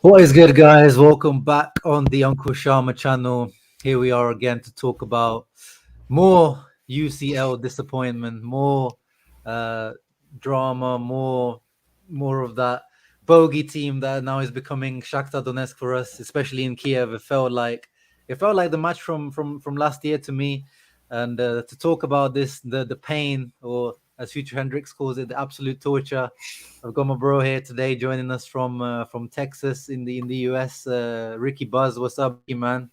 What is good, guys? Welcome back on the Uncle Sharma channel. Here we are again to talk about more UCL disappointment, more uh, drama, more of that bogey team that now is becoming Shakhtar Donetsk for us, especially in Kiev. It felt like the match from last year to me. And to talk about this, the pain, or as Future Hendrix calls it, the absolute torture. I've got my bro here today joining us from Texas in the US. Ricky Buzz, what's up, Ricky man?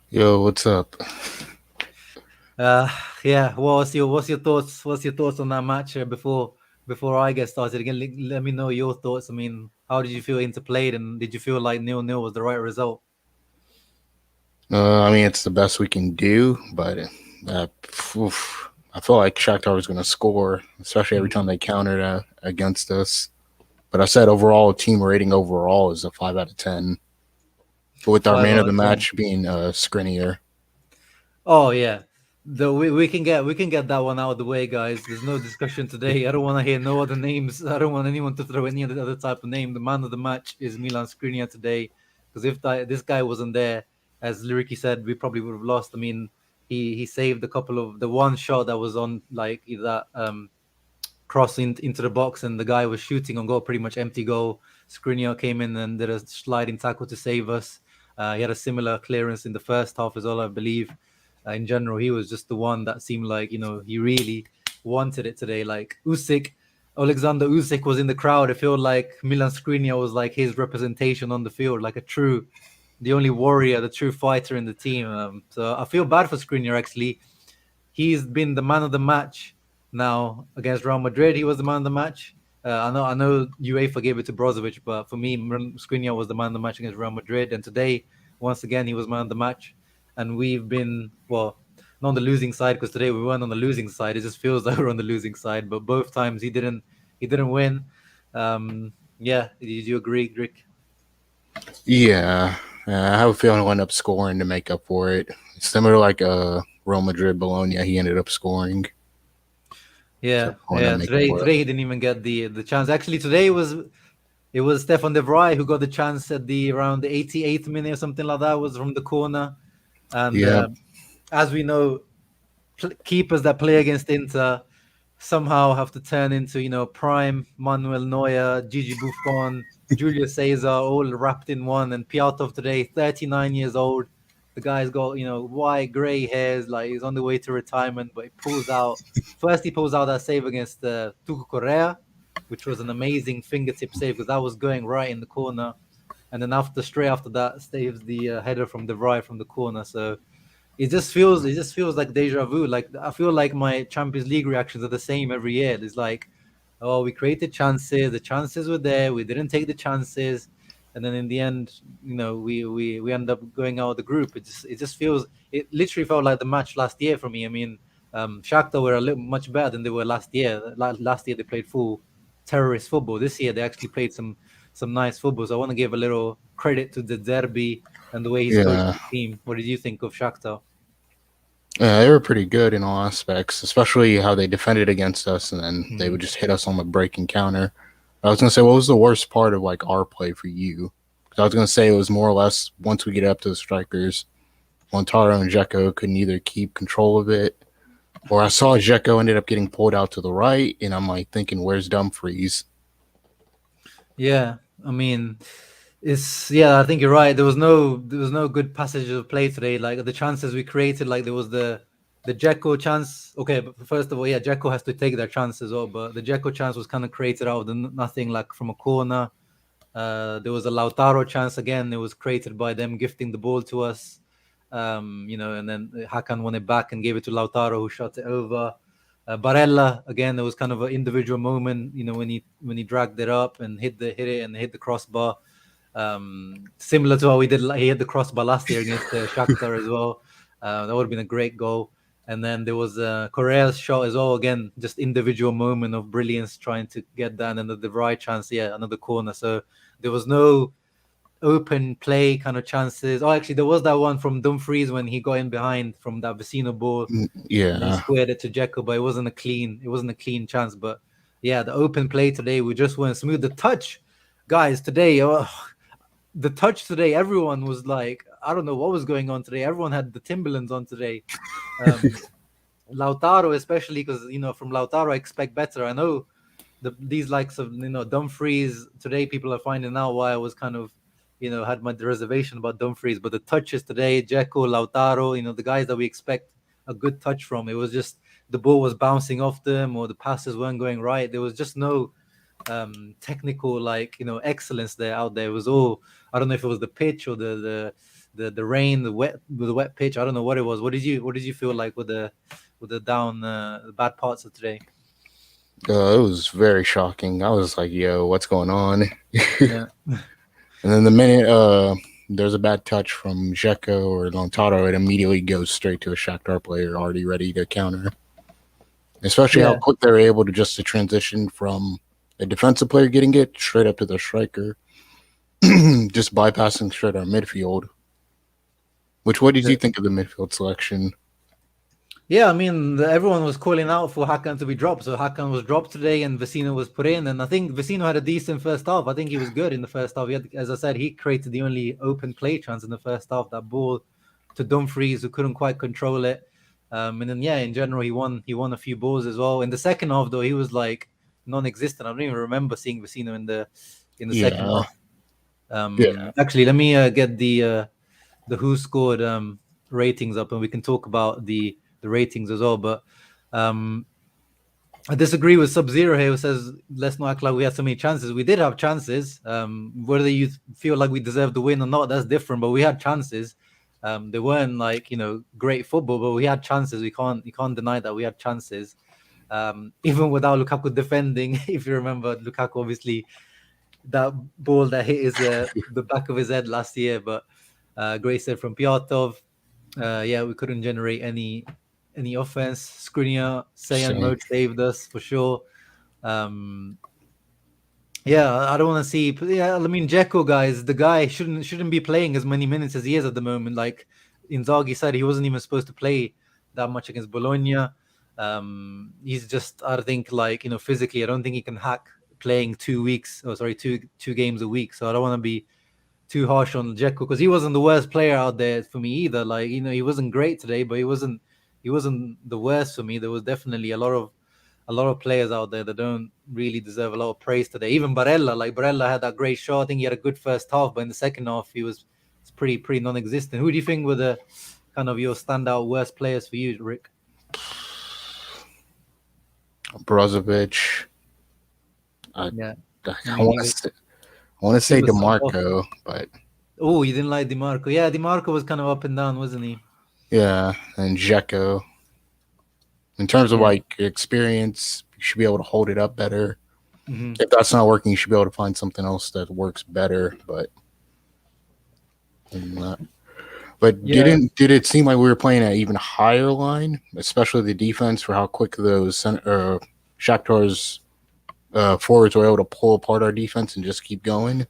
Yo, what's up? Uh, yeah. What's your thoughts? What's your thoughts on that match before I get started? Again, let me know your thoughts. I mean, how did you feel interplayed, and did you feel like 0-0 was the right result? I mean, it's the best we can do, but uh, I feel like Shakhtar was going to score, especially every time Mhm. they countered against us. But I said overall, team rating overall is a 5 out of 10, with our Five man of out the of ten. match being Skriniar. Oh yeah. We can get that one out of the way, guys. There's no discussion today. I don't want to hear no other names. I don't want anyone to throw any other type of name. The man of the match is Milan Skriniar today, because if this guy wasn't there, as Lyriki said, we probably would have lost. I mean, he saved a couple of the one shot that was on like that crossing into the box, and the guy was shooting on goal, pretty much empty goal. Skriniar came in and did a sliding tackle to save us. He had a similar clearance in the first half as well, I believe. In general, he was just the one that seemed like he really wanted it today. Like Alexander Usyk was in the crowd. It felt like Milan Skriniar was like his representation on the field, like the only warrior, the true fighter in the team. So I feel bad for Skriniar actually. He's been the man of the match now against Real Madrid. He was the man of the match. I know UEFA gave it to Brozovic, but for me, Skriniar was the man of the match against Real Madrid. And today, once again, he was man of the match. And we've been, well, not on the losing side, because today we weren't on the losing side. It just feels like we're on the losing side. But both times he didn't win. Yeah, did you agree, Rick? Yeah, I have a feeling he'll end up scoring to make up for it. Similar like Real Madrid Bologna, he ended up scoring Yeah, to end up yeah. making Today, for it. today he didn't even get the chance. Actually, today it was Stefan De Vrij who got the chance at the around the 88th minute or something like that. It was from the corner, and Yeah, as we know, keepers that play against Inter somehow have to turn into prime Manuel Neuer, Gigi Buffon, Julius Caesar, all wrapped in one. And Piatov today, 39 years old. The guy's got white gray hairs, like he's on the way to retirement, but he pulls out. First, he pulls out that save against Tuco Correa, which was an amazing fingertip save because that was going right in the corner. And then straight after that, saves the header from the right from the corner. So it just feels like deja vu. Like I feel like my Champions League reactions are the same every year. It's like, oh, we created chances, the chances were there, we didn't take the chances, and then in the end, we end up going out of the group. It literally felt like the match last year for me. I mean, Shakhtar were a little much better than they were last year. Last year they played full terrorist football. This year they actually played some nice football. So I want to give a little credit to the Derby and the way he's coached yeah. the team. What did you think of Shakhtar? They were pretty good in all aspects, especially how they defended against us, and then they Mhm. would just hit us on the break and counter. I was gonna say, what was the worst part of like our play for you? Because I was gonna say it was more or less once we get up to the strikers, Montaro and Jekko couldn't either keep control of it, or I saw Jekko ended up getting pulled out to the right, and I'm like thinking, where's Dumfries? Yeah, I mean, I think you're right. There was no good passage of play today. Like the chances we created, like there was the Jekko chance. Okay, but first of all, yeah, Jekko has to take that chance as well. But the Jekko chance was kind of created out of nothing, like from a corner. There was a Lautaro chance again. It was created by them gifting the ball to us. And then Hakan won it back and gave it to Lautaro, who shot it over. Barella again. There was kind of an individual moment, when he dragged it up and hit the crossbar. Similar to how he hit the crossbar last year against Shakhtar as well. That would have been a great goal. And then there was Correa's shot as well. Again, just individual moment of brilliance trying to get that, and then the right chance, yeah, another corner. So there was no open play kind of chances. Oh, actually, there was that one from Dumfries when he got in behind from that Vecino ball and he Yeah, squared it to Dzeko, but it wasn't a clean chance. But yeah, the open play today, we just weren't smooth. The touch, guys, today, the touch today, everyone was like, I don't know what was going on today. Everyone had the Timberlands on today. Um, Lautaro, especially because from Lautaro I expect better. I know these likes of Dumfries today. People are finding out why I was kind of had my reservation about Dumfries, but the touches today, Dzeko, Lautaro, the guys that we expect a good touch from. It was just the ball was bouncing off them or the passes weren't going right. There was just no technical excellence there out there. It was all, I don't know if it was the pitch or the rain, the wet pitch. I don't know what it was. What did you feel like with the down the bad parts of today? It was very shocking. I was like, "Yo, what's going on?" Yeah, And then the minute there's a bad touch from Dzeko or Lontaro, it immediately goes straight to a Shakhtar player already ready to counter. Especially how yeah, quick they're able to transition from a defensive player getting it straight up to the striker, just bypassing straight our midfield. Which, what did you think of the midfield selection? yeah. I mean, everyone was calling out for Hakan to be dropped, so Hakan was dropped today, and Vecino was put in. And I think Vecino had a decent first half. I think he was good in the first half. As I said, he created the only open play chance in the first half. That ball to Dumfries, who couldn't quite control it. And then in general, he won a few balls as well. In the second half, though, he was like non-existent. I don't even remember seeing Vecino in the second Yeah, half. yeah, Actually, let me get the who scored ratings up, and we can talk about the ratings as well. But um, I disagree with Sub Zero here, who says let's not act like we had so many chances. We did have chances. Whether you feel like we deserved the win or not, that's different. But we had chances. They weren't like great football, but we had chances. You can't deny that we had chances. Even without Lukaku defending, if you remember, Lukaku obviously that ball that hit the back of his head last year, but great save from Pyatov. Yeah, we couldn't generate any offense. Skriniar, Sayan same. mode saved us for sure. Um, yeah, I don't want to see. Yeah, I mean, Dzeko, guys, the guy shouldn't be playing as many minutes as he is at the moment. Like Inzaghi said, he wasn't even supposed to play that much against Bologna. He's just, I think, physically, I don't think he can hack playing 2 weeks. Oh, sorry, two games a week. So I don't want to be too harsh on Dzeko because he wasn't the worst player out there for me either. Like he wasn't great today, but he wasn't the worst for me. There was definitely a lot of players out there that don't really deserve a lot of praise today. Even Barella, like Barella had that great shot. I think he had a good first half, but in the second half he was pretty non-existent. Who do you think were the kind of your standout worst players for you, Rick? Brozovic. I, Yeah, I I mean want to he say was subbed off. DeMarco, but Oh, you didn't like Dimarco? Yeah, Dimarco was kind of up and down, wasn't he? yeah, and Dzeko. In terms of Yeah. like experience, you should be able to hold it up better. Hmm. If that's not working, you should be able to find something else that works better. But not. But Yeah. did it seem like we were playing at even higher line, especially the defense for how quick those Shakhtar's forwards were able to pull apart our defense and just keep going?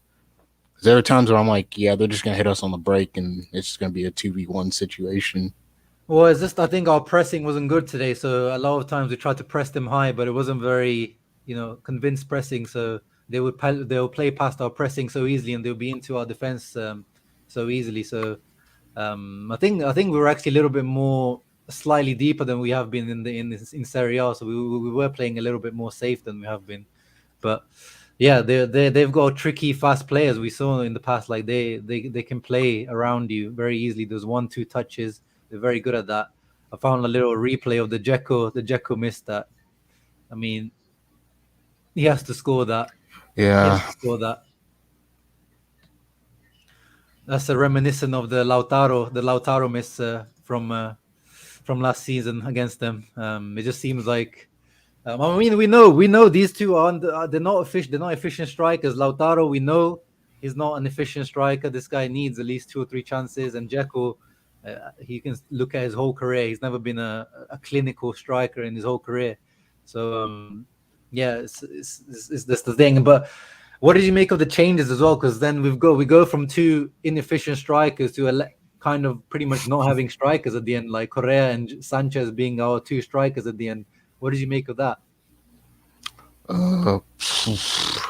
'Cause there are times where I'm like, yeah, they're just gonna hit us on the break, and it's just gonna be a 2v1 situation. Well, it's just I think our pressing wasn't good today. So a lot of times we tried to press them high, but it wasn't very, convinced pressing. So they will play past our pressing so easily, and they'll be into our defense so easily. So I think we were actually a little bit more slightly deeper than we have been in Serie A. So we were playing a little bit more safe than we have been. But yeah, they've got tricky, fast players. We saw in the past, like they can play around you very easily. There's 1-2 touches. They're very good at that. I found a little replay of the Dzeko. The Dzeko missed that. I mean, he has to score that. He has Yeah, to score that. That's a reminiscent of the Lautaro miss from last season against them. It just seems like I mean, we know these two they're not efficient. They're not efficient strikers. Lautaro, we know he's not an efficient striker. This guy needs at least 2 or 3 chances. And Dzeko, he can look at his whole career. He's never been a clinical striker in his whole career. So yeah, it's that's the thing. But what did you make of the changes as well? Because then we go from two inefficient strikers to kind of pretty much not having strikers at the end, like Correa and Sanchez being our two strikers at the end. What did you make of that? uh,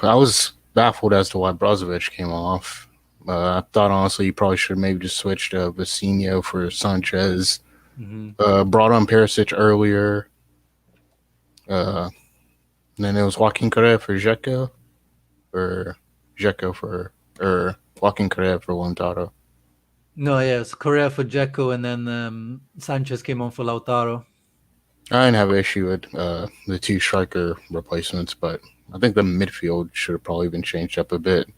I was baffled as to why Brozovic came off. I thought honestly you probably should have maybe just switched Vecino for Sanchez. Hmm. Brought on Perisic earlier. Uh, and then it was Joaquin Correa for Dzeko, or Dzeko for, or Joaquin Correa for Lautaro. No, yeah, it's Correa for Dzeko, and then Sanchez came on for Lautaro. I didn't have an issue with the two striker replacements, but I think the midfield should have probably been changed up a bit.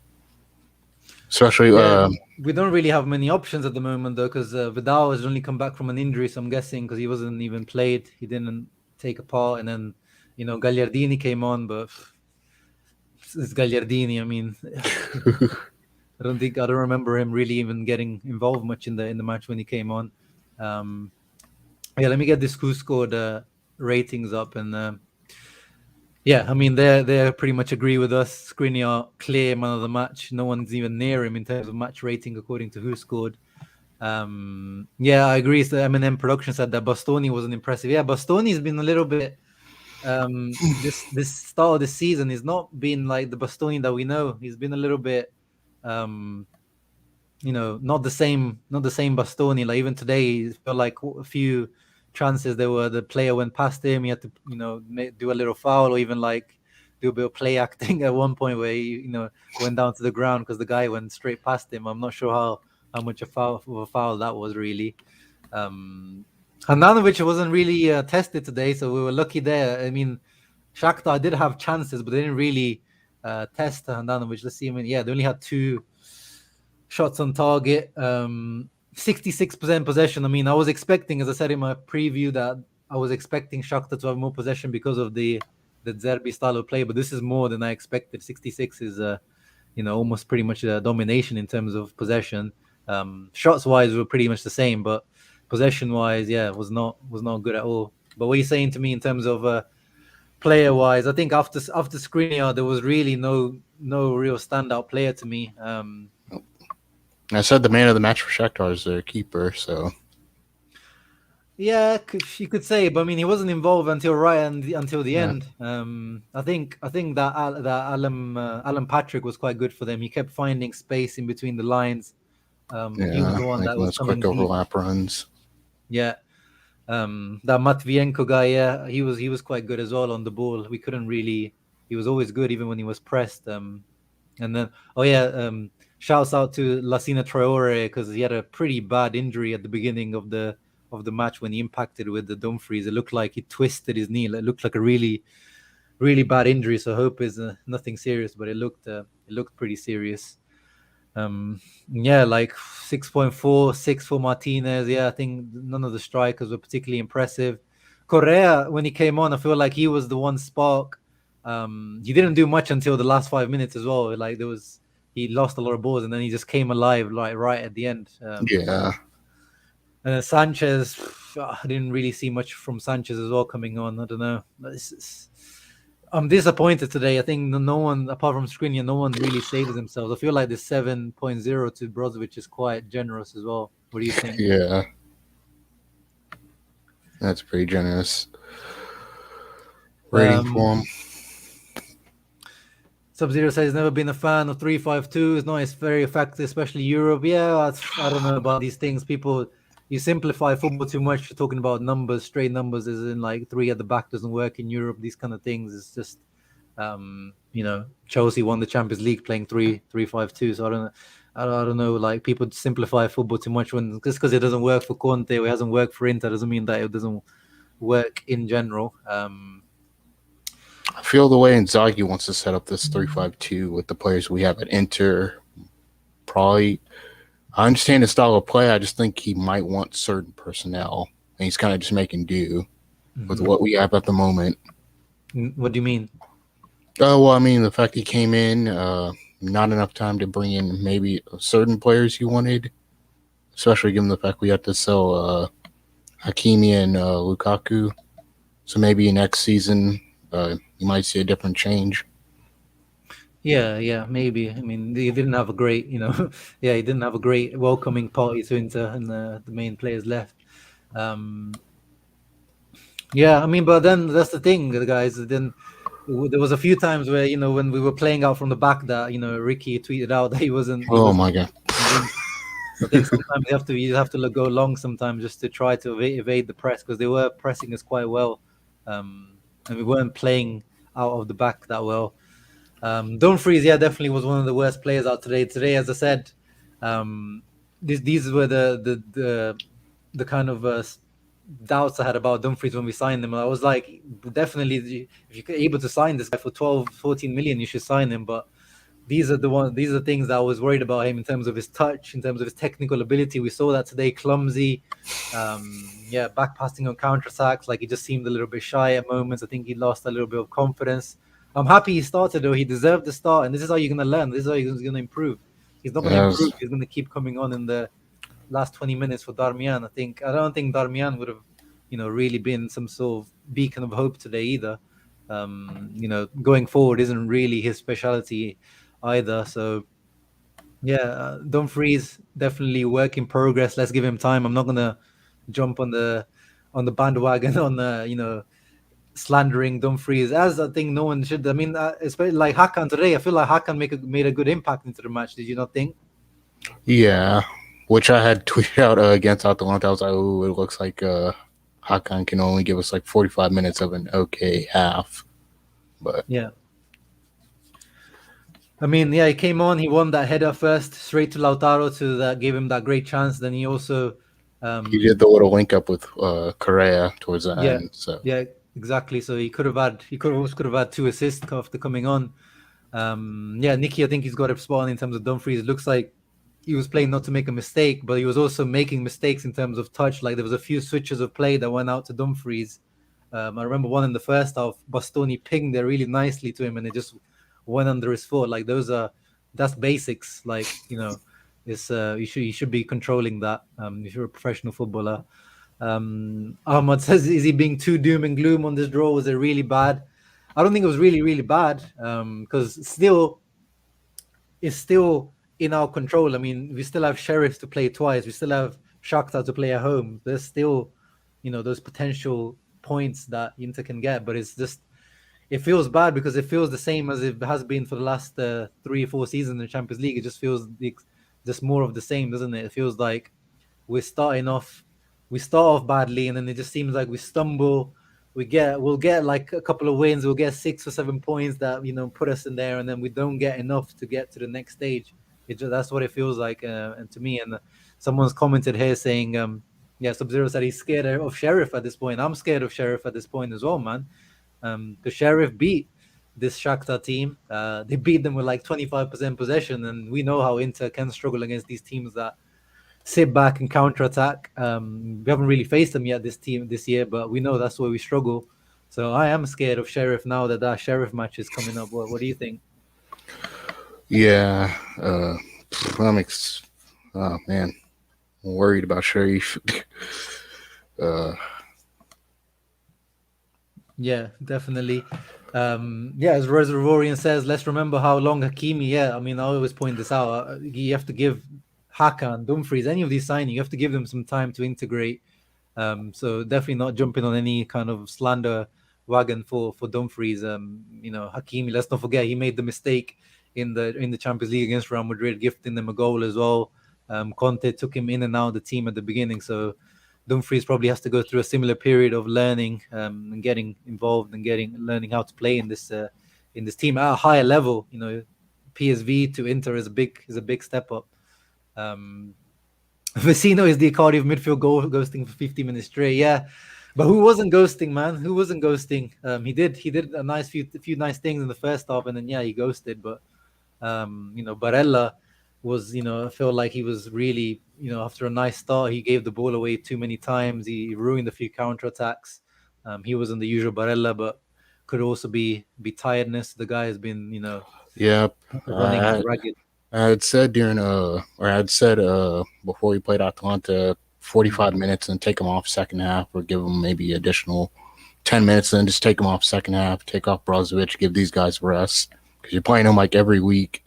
Especially, Yeah, we don't really have many options at the moment though, because Vidal has only come back from an injury, so I'm guessing because he wasn't even played, he didn't take a part, and then Gagliardini came on, but it's Gagliardini. I mean, I don't remember him really even getting involved much in the match when he came on. Um, yeah, let me get this who scored ratings up, and yeah, I mean they pretty much agree with us. Skriniar clear man of the match. No one's even near him in terms of match rating according to who scored. Yeah, I agree. So M&M Production said that Bastoni wasn't impressive. Yeah, Bastoni's been a little bit this start of the season. He's not been like the Bastoni that we know. He's been a little bit um not the same Bastoni. Like even today, it felt like a few chances there were the player went past him. He had to do a little foul, or even like do a bit of play acting at one point where he went down to the ground because the guy went straight past him. I'm not sure how much of a foul that was really. Um, Handanovic wasn't really tested today, so we were lucky there. I mean, Shakhtar did have chances, but they didn't really test Handanovic. Let's see. I mean, yeah, they only had two shots on target, 66% possession. I mean, I was expecting, as I said in my preview, that I was expecting Shakhtar to have more possession because of the Zerbi style of play, but this is more than I expected. 66 is almost pretty much a domination in terms of possession. Shots wise were pretty much the same, but possession wise, yeah, was not good at all. But what you're saying to me in terms of player wise, I think after Skriniar, there was really no real standout player to me. I said the man of the match for Shakhtar is their keeper, so Yeah, you could say, but I mean, he wasn't involved until the yeah, end. I think that Alan Patrick was quite good for them. He kept finding space in between the lines. He was yeah, the one like that was those quick coming deep. overlap runs. Yeah, that Matvienko guy, yeah, he was quite good as well on the ball. We couldn't really. He was always good, even when he was pressed. And then, oh yeah, shouts out to Lassina Traore because he had a pretty bad injury at the beginning of the match when he impacted with the Dumfries. It looked like he twisted his knee. It looked like a really, really bad injury. So I hope is nothing serious, but it looked pretty serious. Yeah, like 6.4, 6 for Martinez. Yeah, I think none of the strikers were particularly impressive. Correa, when he came on, I feel like he was the one spark. He didn't do much until the last 5 minutes as well. Like he lost a lot of balls and then he just came alive like right at the end. Yeah, And then Sanchez, I didn't really see much from Sanchez as well coming on. I don't know. I'm disappointed today. I think no one, apart from Skriniar, no one really saved themselves. I feel like the 7.0 to Brozovic is quite generous as well. What do you think? yeah, that's pretty generous rating Um, for him. Sub Zero says never been a fan of 3-5-2. It's not it's very effective, especially Europe. Yeah, I don't know about these things. People, you simplify football too much. You're talking about numbers, straight numbers, as in like three at the back doesn't work in Europe. These kind of things. It's just Chelsea won the Champions League playing 3-5-2. So I don't know. Like people simplify football too much when just because it doesn't work for Conte or it hasn't worked for Inter doesn't mean that it doesn't work in general. I feel the way Inzaghi wants to set up this 3-5-2 with the players we have at Inter. Probably, I understand the style of play. I just think he might want certain personnel, and he's kind of just making do with Mhm. what we have at the moment. What do you mean? Well, I mean, the fact he came in, not enough time to bring in maybe certain players he wanted, especially given the fact we have to sell Hakimi and Lukaku. So maybe next season, you might see a different change. Yeah, maybe. I mean, he didn't have a great, yeah, he didn't have a great welcoming party to Inter, and the main players left. Um, yeah, I mean, but then that's the thing, guys. Then there was a few times where when we were playing out from the back that Ricky tweeted out that he Oh wasn't my god. convinced. I think sometimes you have to go long sometimes just to try to evade the press because they were pressing us quite well, and we weren't playing out of the back that well. Dumfries, yeah, definitely was one of the worst players out today. Today, as I said, um, these were the kind of doubts I had about Dumfries when we signed him. I was like, definitely, if you're able to sign this guy for 12, 14 million, you should sign him. But these are the things that I was worried about him in terms of his touch, in terms of his technical ability. We saw that today, clumsy, yeah, back passing on counter attacks. Like he just seemed a little bit shy at moments. I think he lost a little bit of confidence. I'm happy he started though. He deserved the start, and this is how you're gonna learn. This is how he's gonna improve. He's not gonna improve. Yes. He's gonna keep coming on in the last 20 minutes for Darmian. I don't think Darmian would have, really been some sort of beacon of hope today either. Going forward isn't really his specialty either. So yeah, Dumfries definitely work in progress. Let's give him time. I'm not gonna jump on the bandwagon on slandering Dumfries as I think no one should. I mean, especially like Hakan today. I feel like Hakan made a good impact into the match. Did you not think? Yeah. Which I had tweeted out against Atalanta. I was like, oh, it looks like Hakan can only give us like 45 minutes of an okay half. But Yeah. I mean, yeah, he came on. He won that header first, straight to Lautaro to that gave him that great chance. Then he also, he did um, the little link up with Correa towards the yeah, end. So yeah, exactly. So he could have had 2 assists after coming on. Yeah, Nicky, I think he's got a spot on in terms of Dumfries. It looks like he was playing not to make a mistake, but he was also making mistakes in terms of touch. Like there was a few switches of play that went out to Dumfries. I remember one in the first half, Bastoni pinged there really nicely to him, and it just went under his foot. Like that's basics. Like it's you should be controlling that. If you're a professional footballer. Ahmad says, is he being too doom and gloom on this draw? Was it really bad? I don't think it was really, really bad because still, it's still in our control. I mean, we still have Sheriff to play twice. We still have Shakhtar to play at home. There's still, those potential points that Inter can get, but it's just it feels bad because it feels the same as it has been for the last 3 or 4 seasons in the Champions League. It just feels just more of the same, doesn't it? It feels like we're starting off, we start off badly, and then it just seems like we stumble. We'll get like a couple of wins. We'll get 6 or 7 points that put us in there, and then we don't get enough to get to the next stage. That's what it feels like, and to me. And someone's commented here saying, yeah, Sub Zero said he's scared of Sheriff at this point. I'm scared of Sheriff at this point as well, man. Because Sheriff beat this Shakhtar team. They beat them with like 25% possession, and we know how Inter can struggle against these teams that sit back and counter attack. We haven't really faced them yet this year, but we know that's where we struggle. So I am scared of Sheriff now that Sheriff match is coming up. What do you think? yeah, I'm oh man, I'm worried about Sharif. uh, Yeah, definitely. Yeah, as Reservorian says, let's remember how long Hakimi. Yeah, I mean, I always point this out. You have to give Hakan, Dumfries, any of these signing, you have to give them some time to integrate. So definitely not jumping on any kind of slander wagon for Dumfries. Hakimi. Let's not forget he made the mistake in the Champions League against Real Madrid, gifting them a goal as well. Conte took him in and out of the team at the beginning, so Dumfries probably has to go through a similar period of learning and getting involved and learning how to play in this team at a higher level. PSV to Inter is a big step up. Um, Vecino is the Cardiff midfield goal ghosting for 50 minutes straight. Yeah, but who wasn't ghosting, man? Who wasn't ghosting? He did a few nice things in the first half, and then yeah, he ghosted. But Barella was, I felt like he was really, after a nice start, he gave the ball away too many times. He ruined a few counter attacks. He wasn't the usual Barella, but could also be tiredness. The guy has been, yeah, running I, ragged. I had said or I had said before we played Atalanta, Mm. 45 minutes and take him off second half, or give him maybe additional 10 minutes and then just take him off second half, take off Brozovic, give these guys rest because you're playing them like every week.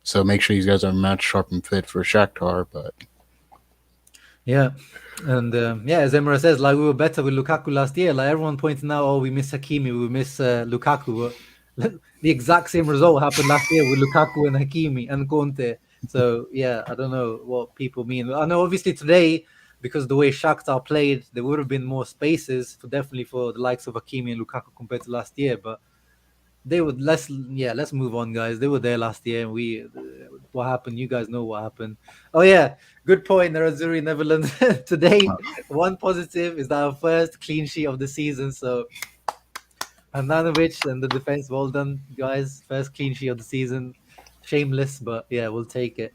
So make sure these guys are match sharp and fit for Shakhtar. But Yeah. And yeah, as Emra says, like we were better with Lukaku last year. Like everyone pointing out, oh, we miss Hakimi, we miss Lukaku. But the exact same result happened last year with Lukaku and Hakimi and Conte. So yeah, I don't know what people mean. I know obviously today, because the way Shakhtar played, there would have been more spaces for definitely for the likes of Hakimi and Lukaku compared to last year. But they would let's move on, guys. They were there last year, and we what happened? You guys know what happened. Oh yeah, good point. Nerazzurri, Netherlands today. One positive is that our first clean sheet of the season. So Handanovic and the defense, well done, guys. First clean sheet of the season. Shameless, but yeah, we'll take it.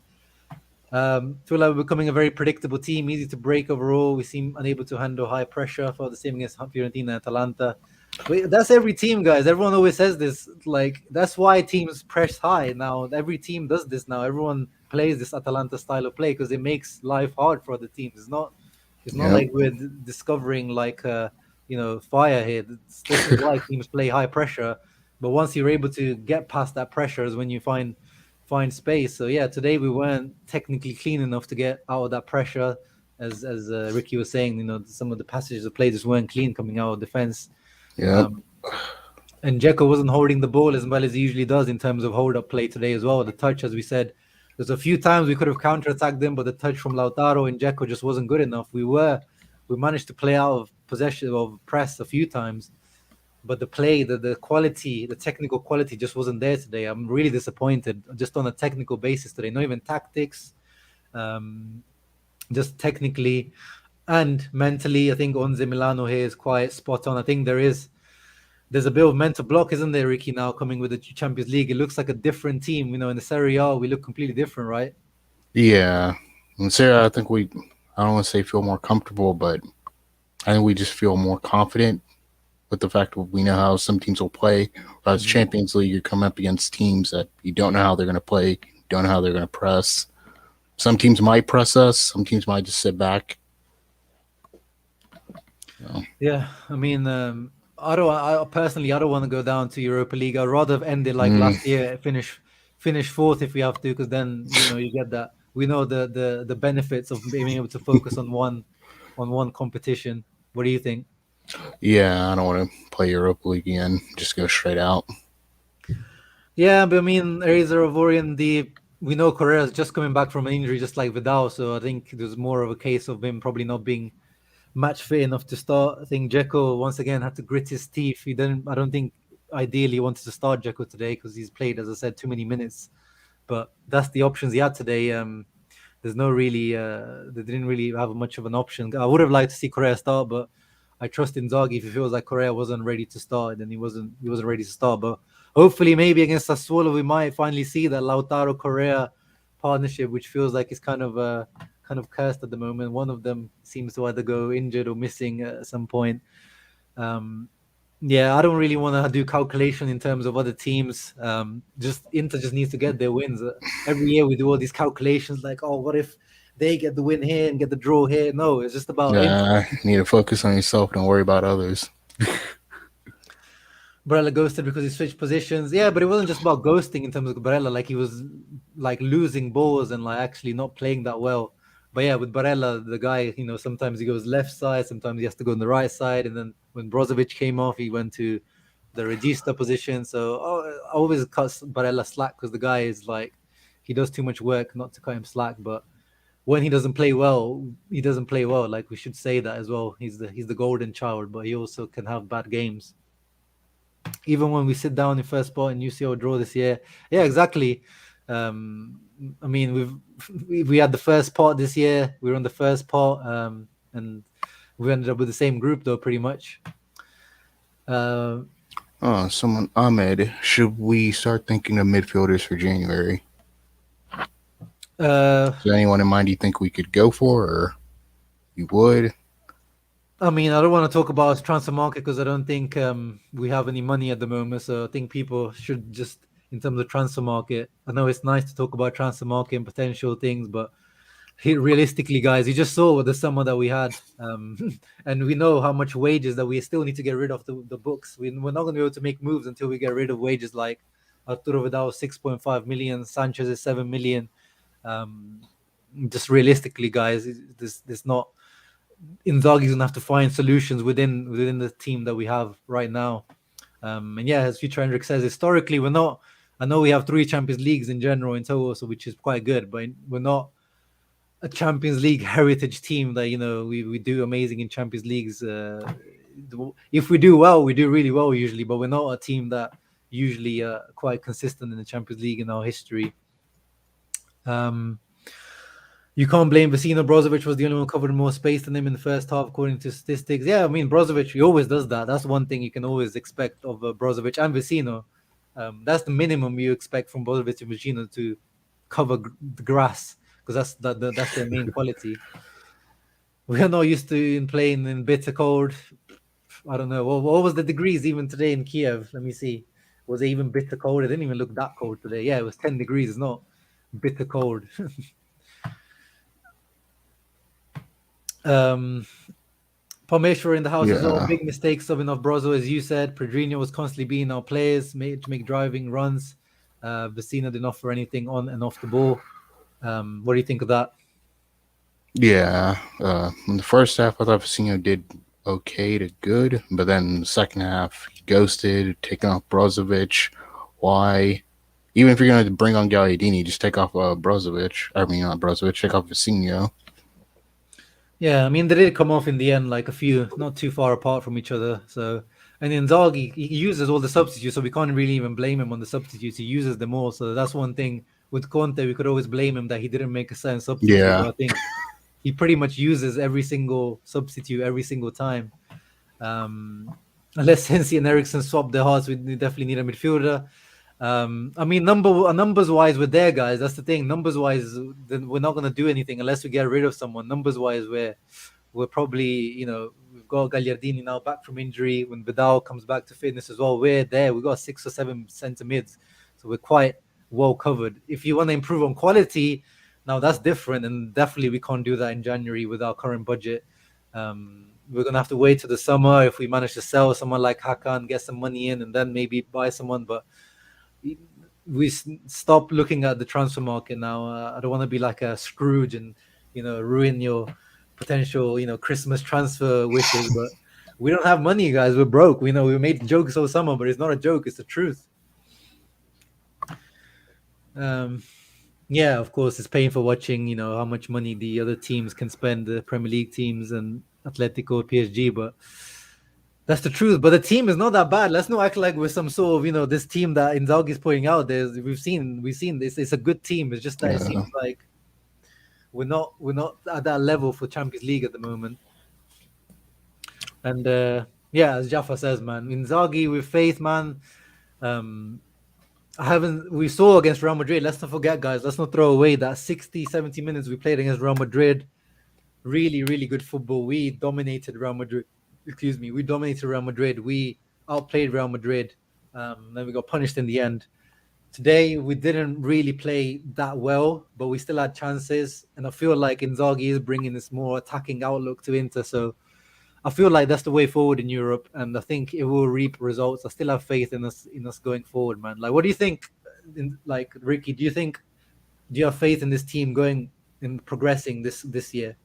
Feel like we're becoming a very predictable team, easy to break overall. We seem unable to handle high pressure for the same against Fiorentina and Atalanta. But that's every team, guys. Everyone always says this. Like that's why teams press high now. Every team does this now. Everyone plays this Atalanta style of play because it makes life hard for the teams. It's not Yep. like we're discovering like fire here. This is why teams play high pressure. But once you're able to get past that pressure, is when you find space. So yeah, today we weren't technically clean enough to get out of that pressure. As Ricky was saying, some of the passages of play just weren't clean coming out of defense. Yep. Um, and Dzeko wasn't holding the ball as well as he usually does in terms of hold up play today as well. The touch, as we said, there's a few times we could have counter-attacked them, but the touch from Lautaro and Dzeko just wasn't good enough. We managed to play out of possession of press a few times, but the play, the quality, the technical quality just wasn't there today. I'm really disappointed just on a technical basis today. Not even tactics, um, just technically and mentally. I think Onze Milano here is quite spot on. I think there's a bit of mental block, isn't there, Ricky? Now coming with the Champions League, it looks like a different team. In the Serie A, we look completely different, right? Yeah. And Sarah, I think I don't want to say feel more comfortable, but I think we just feel more confident with the fact that we know how some teams will play. Whereas Mhm. Champions League, you're coming up against teams that you don't know how they're going to play, don't know how they're going to press. Some teams might press us, some teams might just sit back. So, Yeah, I mean, I personally, I don't want to go down to Europa League. I'd rather end it like mm, last year, finish fourth if we have to, because then you get that. We know the benefits of being able to focus on one competition. What do you think? yeah, I don't want to play Europa League again. Just go straight out. Yeah, but I mean, Razor Ivorian, we know Correa is just coming back from an injury, just like Vidal. So I think there's more of a case of him probably not being match fit enough to start. I think Dzeko once again had to grit his teeth. He didn't. I don't think ideally he wanted to start Dzeko today because he's played, as I said, too many minutes. But that's the options he had today. There's no really. They didn't really have much of an option. I would have liked to see Correa start, but I trust Inzaghi. If he feels like Correa wasn't ready to start, then he wasn't ready to start. But hopefully, maybe against Sassuolo, we might finally see that Lautaro Correa partnership, which feels like it's kind of cursed at the moment. One of them seems to either go injured or missing at some point. Um, yeah, I don't really want to do calculation in terms of other teams. Just Inter just needs to get their wins. Every year we do all these calculations, like, oh, what if they get the win here and get the draw here? No, it's just about Inter. Yeah, you need to focus on yourself. Don't worry about others. Barella ghosted because he switched positions. Yeah, but it wasn't just about ghosting in terms of Barella. Like he was like losing balls and like actually not playing that well. But yeah, with Barella, the guy, sometimes he goes left side, sometimes he has to go on the right side. And then when Brozovic came off, he went to the regista position. So I always cut Barella slack because the guy is like he does too much work not to cut him slack. But when he doesn't play well, he doesn't play well. Like we should say that as well. He's the golden child, but he also can have bad games even when we sit down in first spot and UCL draw this year. Yeah, exactly. Um, I mean, we had the first pot this year. We were on the first pot, and we ended up with the same group though, pretty much. Uh, Oh, someone Ahmed. Should we start thinking of midfielders for January? uh, Is there anyone in mind you think we could go for, or you would? I mean, I don't want to talk about transfer market because I don't think we have any money at the moment. So I think people should just, in terms of transfer market, I know it's nice to talk about transfer market and potential things, but realistically, guys, you just saw the summer that we had, and we know how much wages that we still need to get rid of the books. We're not going to be able to make moves until we get rid of wages like Arturo Vidal 6.5 million, Sanchez is 7 million. Um, just realistically, guys, this not Inzaghi's gonna have to find solutions within the team that we have right now. And yeah, as Future Hendrik says, historically we're not. I know we have 3 Champions Leagues in general in total, so which is quite good, but we're not a Champions League heritage team that we do amazing in Champions Leagues. If we do well, we do really well usually, but we're not a team that usually quite consistent in the Champions League in our history. You can't blame Vecino. Brozovic was the only one covering more space than him in the first half, according to statistics. Yeah, I mean, Brozovic, he always does that. That's one thing you can always expect of Brozovic and Vecino. That's the minimum you expect from Brozovic and Vecino, to cover the grass, because that's their main quality. We are not used to in playing in bitter cold. I don't know. What was the degrees even today in Kiev? Let me see. Was it even bitter cold? It didn't even look that cold today. Yeah, it was 10 degrees. It's not bitter cold. Parmeshwar in the house as well. Yeah. Big mistake subbing off Brozo, as you said. Pedrinho was constantly being our players to make driving runs. Vecino didn't offer anything on and off the ball. What do you think of that? Yeah. In the first half, I thought Vecino did okay to good, but then the second half, he ghosted, taking off Brozovic. Why? Even if you're going to bring on Gagliardini, just take off Brozovic. I mean, not Brozovic, take off Vecino. Yeah, I mean, they did come off in the end, like a few, not too far apart from each other. So, and Inzaghi, he uses all the substitutes, so we can't really even blame him on the substitutes. He uses them all. So that's one thing with Conte, we could always blame him that he didn't make a certain substitute. Yeah. But I think he pretty much uses every single substitute every single time. Unless Sensi and Ericsson swap their hearts, we definitely need a midfielder. I mean, numbers wise, we're there, guys. That's the thing. Numbers wise, then we're not going to do anything unless we get rid of someone. Numbers wise, we're probably, we've got Gagliardini now back from injury. When Vidal comes back to fitness as well, we're there. We've got 6 or 7 centre mids, so we're quite well covered. If you want to improve on quality, now that's different, and definitely we can't do that in January with our current budget. We're gonna have to wait till the summer if we manage to sell someone like Hakan, get some money in, and then maybe buy someone. But we stop looking at the transfer market now. I don't want to be like a Scrooge and ruin your potential Christmas transfer wishes. But we don't have money, guys. We're broke. We know we made jokes all summer, but it's not a joke. It's the truth. Yeah, of course, it's painful watching how much money the other teams can spend, the Premier League teams and Atletico, PSG, but that's the truth. But the team is not that bad. Let's not act like we're some sort of this team that Inzaghi is putting out there. We've seen this. It's a good team. It's just that it seems like we're not at that level for Champions League at the moment. And yeah, as Jaffa says, man, Inzaghi with faith, man. We saw against Real Madrid. Let's not forget, guys. Let's not throw away that 60, 70 minutes we played against Real Madrid. Really, really good football. We dominated Real Madrid. Excuse me. We dominated Real Madrid. We outplayed Real Madrid. Then we got punished in the end. Today, we didn't really play that well, but we still had chances. And I feel like Inzaghi is bringing this more attacking outlook to Inter. So I feel like that's the way forward in Europe. And I think it will reap results. I still have faith in us going forward, man. Like, what do you think? Ricky, do you have faith in this team going and progressing this year?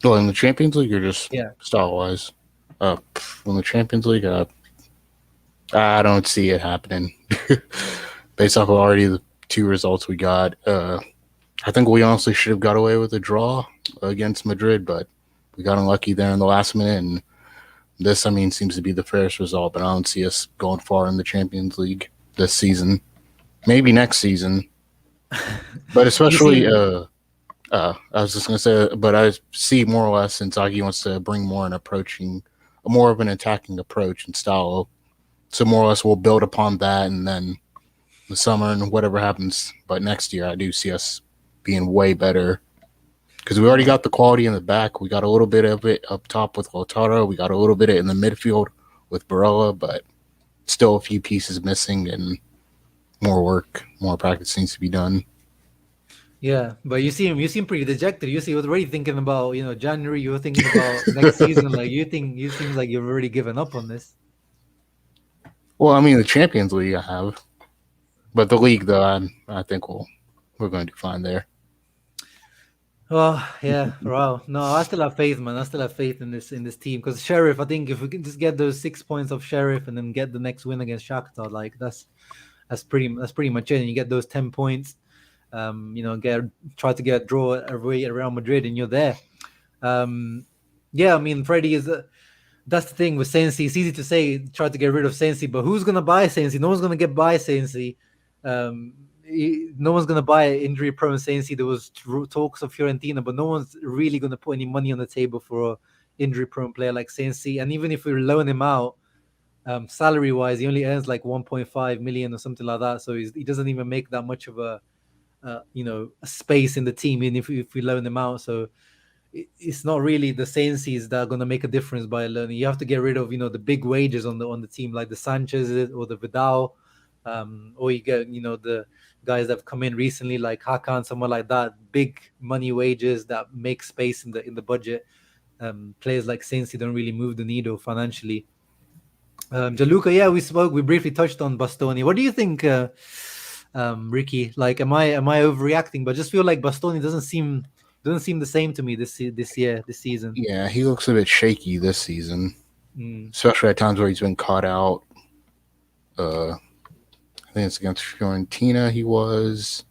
Well, in the Champions League or just Yeah. style wise? In the Champions League, I don't see it happening. Based off of already the 2 results we got, I think we honestly should have got away with a draw against Madrid, but we got unlucky there in the last minute. And this, I mean, seems to be the fairest result, but I don't see us going far in the Champions League this season. Maybe next season, but especially. I was just gonna say, but I see more or less Inzaghi wants to bring more more of an attacking approach and style. So more or less, we'll build upon that, and then the summer and whatever happens. But next year, I do see us being way better because we already got the quality in the back. We got a little bit of it up top with Lautaro. We got a little bit of it in the midfield with Barella, but still a few pieces missing and more work, more practice needs to be done. Yeah, but you seem pretty dejected. You were already thinking about January. You were thinking about next season. Like you seem like you've already given up on this. Well, I mean, the Champions League I have, but the league though, I think we're going to do fine there. Oh yeah, wow. No, I still have faith, man. I still have faith in this team because Sheriff. I think if we can just get those 6 points of Sheriff and then get the next win against Shakhtar, like that's pretty much it. And you get those 10 points. Get try to get a draw away at Real Madrid, and you're there. Yeah, I mean, Freddie is. That's the thing with Sensi. It's easy to say try to get rid of Sensi, but who's gonna buy Sensi? No one's gonna get buy Sensi. No one's gonna buy injury-prone Sensi. There was talks of Fiorentina, but no one's really gonna put any money on the table for an injury-prone player like Sensi. And even if we loan him out, salary-wise, he only earns like 1.5 million or something like that. So he doesn't even make that much of a space in the team, even if we loan him out. So it's not really the Sensi's that are going to make a difference by learning. You have to get rid of the big wages on the team, like the Sanchez or the Vidal, or you get the guys that have come in recently, like Hakan, someone like that. Big money wages that make space in the budget. Players like Sensi don't really move the needle financially. Jaluka, yeah, we briefly touched on Bastoni. What do you think, Ricky? Like, am I overreacting? But I just feel like Bastoni doesn't seem the same to me this season. Yeah, he looks a bit shaky this season, Mm. especially at times where he's been caught out. I think it's against Fiorentina. He was.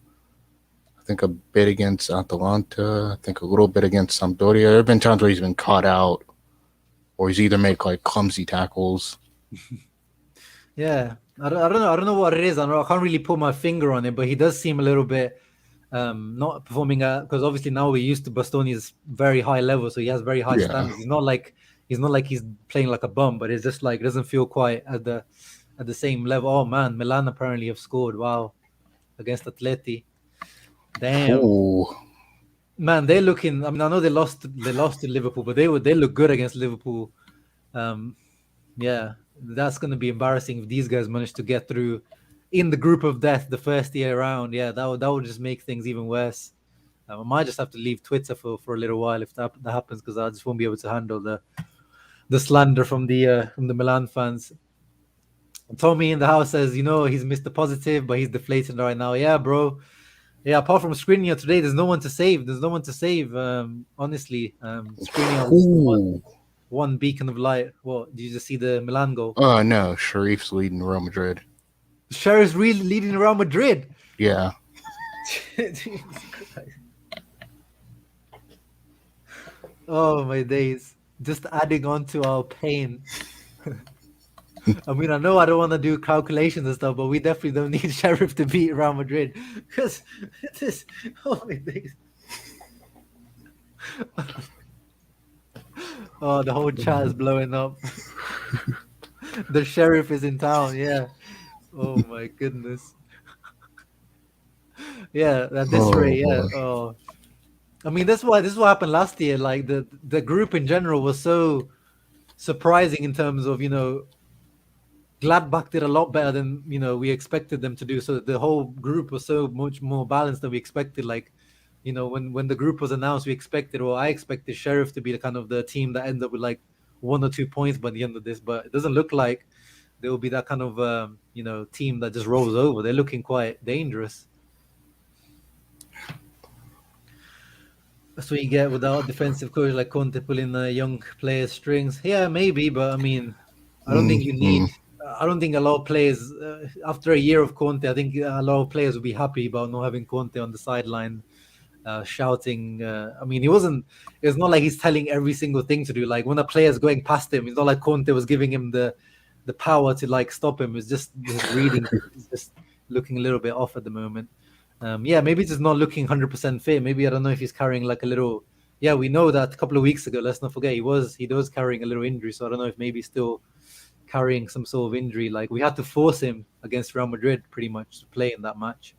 I think a bit against Atalanta. I think a little bit against Sampdoria. There have been times where he's been caught out, or he's either make like clumsy tackles. Yeah, I don't know what it is. I can't really put my finger on it, but he does seem a little bit not performing because obviously now we're used to Bastoni's very high level, so he has very high Yeah. standards. He's not like he's playing like a bum, but it's just like it doesn't feel quite at the same level. Oh man, Milan apparently have scored. Wow, against Atleti. Damn. Ooh. Man, they're looking. I mean, I know they lost to Liverpool, but they look good against Liverpool. Um, yeah, that's going to be embarrassing if these guys manage to get through in the group of death the first year round. Yeah, that would just make things even worse. I might just have to leave Twitter for a little while if that happens because I just won't be able to handle the slander from the Milan fans. Tommy in the house says, he's Mr. Positive, but he's deflated right now. Yeah, bro. Yeah, apart from Skriniar today, there's no one to save. There's no one to save. Honestly, Skriniar was the Ooh. one beacon of light. What did you just see the Milan goal? No, Sharif's leading Real Madrid. Sheriff's really leading Real Madrid. Yeah. Jesus Christ. Oh my days! Just adding on to our pain. I mean, I know I don't want to do calculations and stuff, but we definitely don't need Sheriff to beat Real Madrid because this. Oh my days! Oh, the whole chat is blowing up. The Sheriff is in town. Yeah. Oh my goodness. Yeah. At this Oh rate, yeah. boy. Oh, I mean, this is what happened last year. Like the group in general was so surprising in terms of Gladbach did a lot better than we expected them to do. So the whole group was so much more balanced than we expected. Like when the group was announced, we expected, or I expected Sheriff to be the kind of the team that ended up with like 1 or 2 points by the end of this. But it doesn't look like there will be that kind of team that just rolls over. They're looking quite dangerous. That's what you get without a defensive coach like Conte pulling young players' strings. Yeah, maybe, but I mean, I don't think you Mm-hmm. need. I don't think a lot of players, after a year of Conte, I think a lot of players will be happy about not having Conte on the sideline, shouting. I mean, he wasn't. It's not like he's telling every single thing to do. Like when a player's going past him, it's not like Conte was giving him the power to like stop him. It's just his reading is just looking a little bit off at the moment. Yeah, maybe he's just not looking 100% fit. Maybe I don't know if he's carrying like a little. Yeah, we know that a couple of weeks ago. Let's not forget he was carrying a little injury. So I don't know if maybe he's still carrying some sort of injury. Like we had to force him against Real Madrid pretty much to play in that match.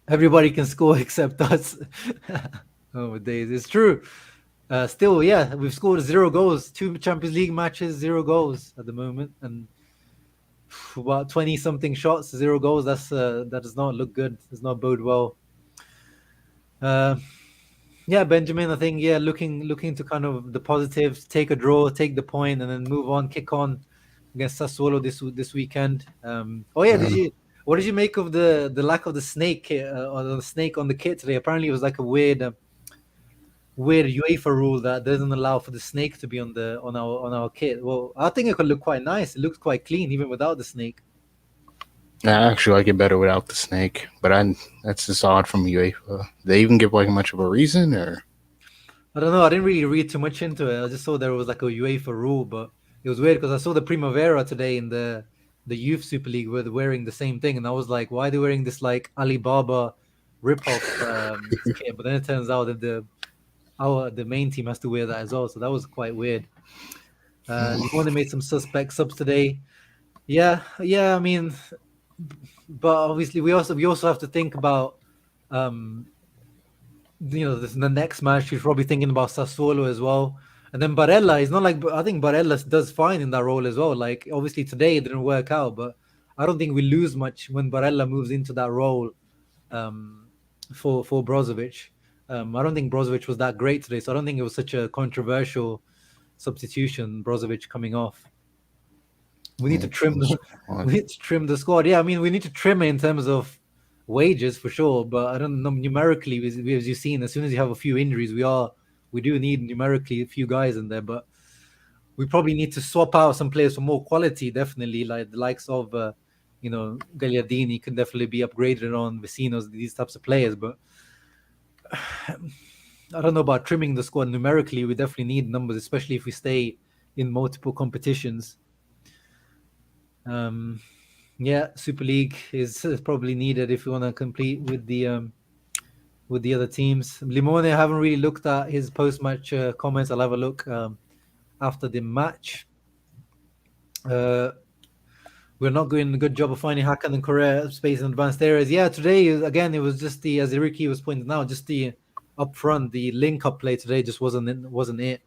Everybody can score except us. Oh my days, it's true. Still, yeah, we've scored 0 goals, 2 Champions League matches, 0 goals at the moment, and about 20 something shots, 0 goals. That does not look good. Does not bode well. Uh, yeah, Benjamin. I think looking to kind of the positives, take a draw, take the point, and then move on, kick on against Sassuolo this weekend. Oh yeah, did Yeah. you? What did you make of the lack of the snake or the snake on the kit today? Apparently, it was like a weird UEFA rule that doesn't allow for the snake to be on our kit. Well, I think it could look quite nice. It looks quite clean even without the snake. I actually like it better without the snake, but that's just odd from UEFA. They even give like much of a reason, or I don't know. I didn't really read too much into it. I just saw there was like a UEFA rule, but it was weird because I saw the Primavera today in the Youth Super League with wearing the same thing, and I was like, why are they wearing this like Alibaba ripoff kit? But then it turns out that the main team has to wear that as well, so that was quite weird. Limone made some suspect subs today. Yeah, yeah. I mean, but obviously we also have to think about um the next match. He's probably thinking about Sassuolo as well. And then Barella is not like I think Barella does fine in that role as well. Like obviously today it didn't work out, but I don't think we lose much when Barella moves into that role um, for Brozovic. I don't think Brozovic was that great today, so I don't think it was such a controversial substitution. Brozovic coming off. We need to it's trim the we need to trim the squad. Yeah, I mean we need to trim it in terms of wages for sure, but I don't know numerically as you've seen. As soon as you have a few injuries, we do need numerically a few guys in there, but we probably need to swap out some players for more quality. Definitely, like the likes of Gagliardini can definitely be upgraded on Vecinos, these types of players. But I don't know about trimming the squad numerically. We definitely need numbers, especially if we stay in multiple competitions. Um, yeah, Super League is probably needed if we want to compete with the other teams. Limone, I haven't really looked at his post-match comments. I'll have a look after the match. Uh, we're not doing a good job of finding Hakan and Korea space in advanced areas. Yeah, today again it was just the as Ricky was pointing out, just the up front, the link up play today just wasn't it.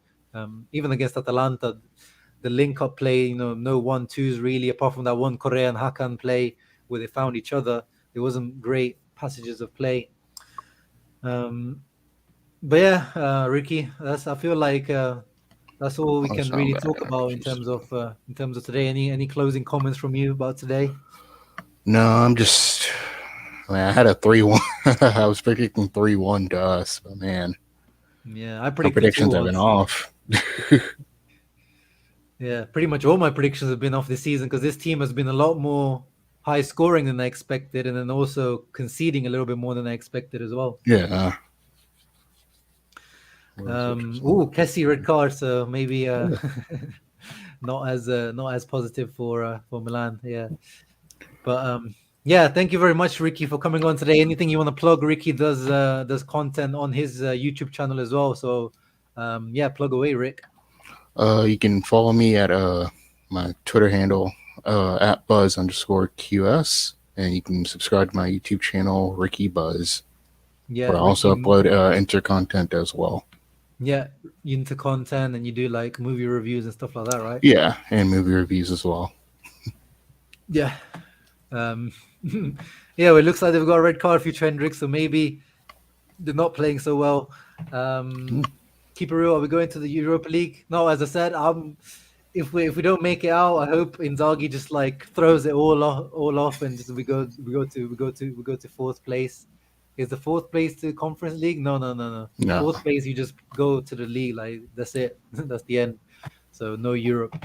Even against Atalanta, the link up play, no 1-2s really, apart from that one Korea and Hakan play where they found each other. There wasn't great passages of play. But yeah, Ricky, I feel like that's all we it's can not really bad. talk about in terms of today. Any closing comments from you about today? No, I'm just. Man, I had a 3-1. I was predicting 3-1 to us, but man, Yeah, I my predicted two predictions have been ones. off. Yeah, pretty much all my predictions have been off this season because this team has been a lot more high scoring than I expected, and then also conceding a little bit more than I expected as well. Yeah. What is it? Kessie red card, so maybe Yeah. not as positive for Milan. Yeah, but yeah, thank you very much, Ricky, for coming on today. Anything you want to plug? Ricky does content on his YouTube channel as well, so yeah, plug away, Rick. You can follow me at my Twitter handle at buzz_QS, and you can subscribe to my YouTube channel, Ricky Buzz, where Yeah, I also Ricky. upload inter content as well. Yeah, you into content and you do like movie reviews and stuff like that, right? Yeah, and movie reviews as well. Yeah. Um, yeah, well, it looks like they've got a red card for Hendricks, so maybe they're not playing so well. Hmm. Keep it real. Are we going to the Europa League? No, as I said, if we don't make it out, I hope Inzaghi just like throws it all off and just we go to fourth place. Is the fourth place to Conference League? No, no, no, no. No, Fourth place, you just go to the league. Like that's it. That's the end. So no Europe.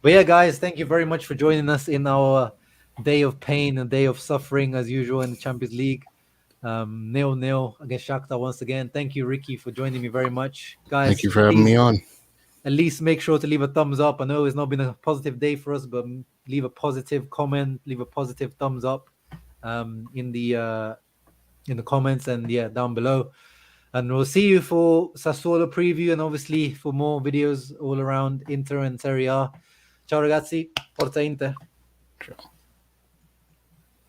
But yeah, guys, thank you very much for joining us in our day of pain and day of suffering as usual in the Champions League. 0-0 against Shakhtar once again. Thank you, Ricky, for joining me very much. thank Guys, you for having me on. at least make sure to leave a thumbs up. I know it's not been a positive day for us, but leave a positive comment, leave a positive thumbs up in the comments and yeah, down below. And we'll see you for Sassuolo preview and obviously for more videos all around Inter and Serie A. Ciao ragazzi, Forza Inter. Ciao.